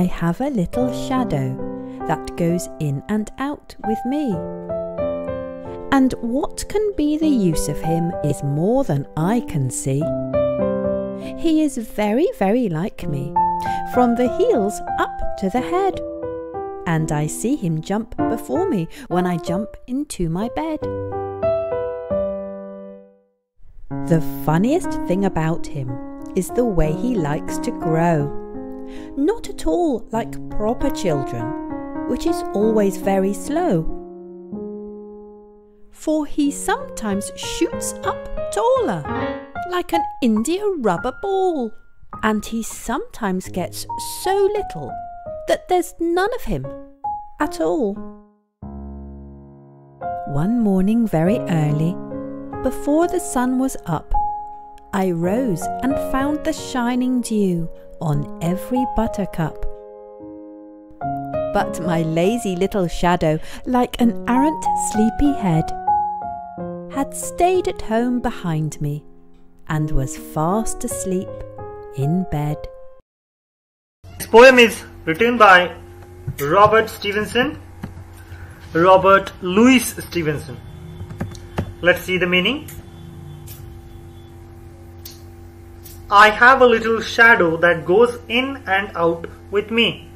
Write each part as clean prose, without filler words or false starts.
I have a little shadow that goes in and out with me. And what can be the use of him is more than I can see. He is very, very like me, from the heels up to the head. And I see him jump before me when I jump into my bed. The funniest thing about him is the way he likes to grow. Not at all like proper children, which is always very slow. For he sometimes shoots up taller, like an India rubber ball. And he sometimes gets so little that there's none of him at all. One morning very early, before the sun was up, I rose and found the shining dew on every buttercup. But my lazy little shadow, like an arrant sleepy head, had stayed at home behind me and was fast asleep in bed. This poem is written by Robert Louis Stevenson. Let's see the meaning. I have a little shadow that goes in and out with me.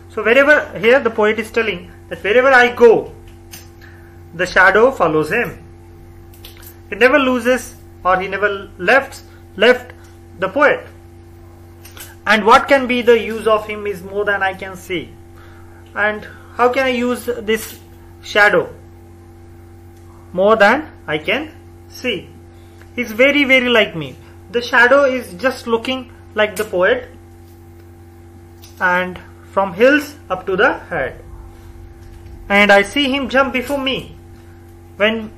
So here the poet is telling that wherever I go, the shadow follows him. He never loses, or he never left the poet. And what can be the use of him is more than I can see. And how can I use this shadow? More than I can see. He's very, very like me. The shadow is just looking like the poet, and from hills up to the head. And I see him jump before me. When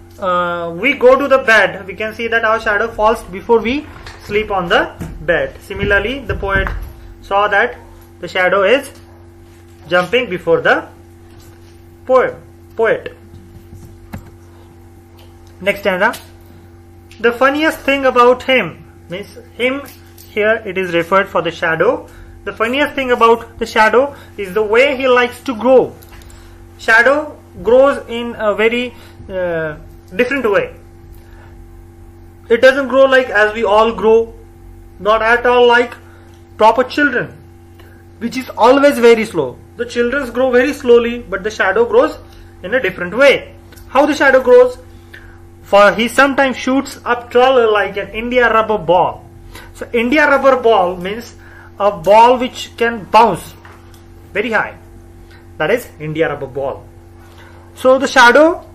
we go to the bed, we can see that our shadow falls before we sleep on the bed. Similarly, the poet saw that the shadow is jumping before the poet. Next stanza. The funniest thing about him, means him here it is referred for the shadow. The funniest thing about the shadow is the way he likes to grow. Shadow grows in a very different way. It doesn't grow like as we all grow, not at all like proper children, which is always very slow. The children grow very slowly, but the shadow grows in a different way. How the shadow grows? For he sometimes shoots up taller like an India rubber ball. So India rubber ball means a ball which can bounce very high. That is India rubber ball. So the shadow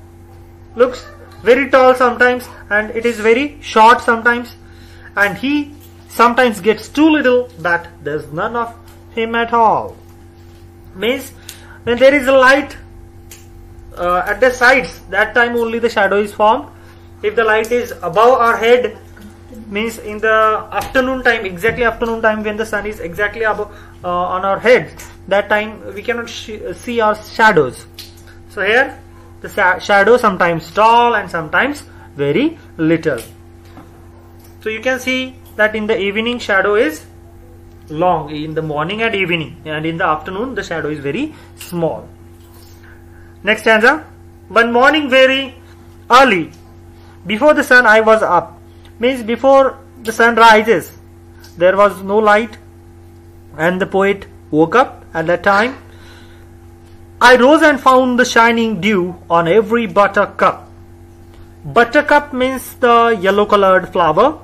looks very tall sometimes, and it is very short sometimes, and he sometimes gets too little that there's none of him at all. Means when there is a light at the sides, that time only the shadow is formed. If the light is above our head, means in the afternoon time, exactly afternoon time, when the sun is exactly above on our head, that time we cannot see our shadows. So here the shadow sometimes tall and sometimes very little. So you can see that in the evening shadow is long, in the morning and evening, and in the afternoon the shadow is very small. Next stanza. One morning very early, before the sun I was up. Means before the sun rises, there was no light, and the poet woke up at that time. I rose and found the shining dew on every buttercup. Buttercup means the yellow colored flower.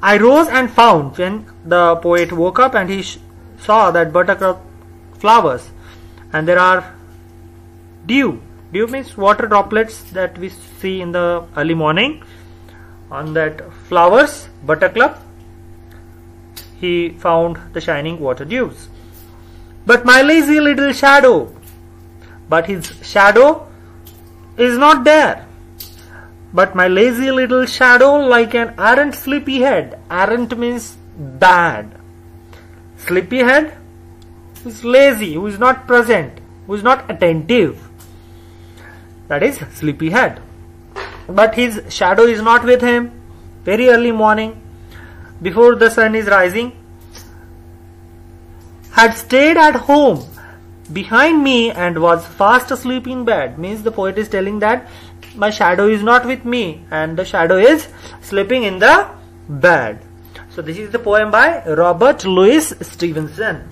I rose and found, when the poet woke up and he saw that buttercup flowers, and there are dew. Dew means water droplets that we see in the early morning on that flowers, buttercup. He found the shining water dews. But my lazy little shadow, but his shadow is not there. But my lazy little shadow, like an errant sleepy head. Errant means bad. Sleepy head is lazy, who is not present, who is not attentive. That is sleepy head. But his shadow is not with him. Very early morning, before the sun is rising, had stayed at home behind me and was fast asleep in bed. Means the poet is telling that my shadow is not with me and the shadow is sleeping in the bed. So this is the poem by Robert Louis Stevenson.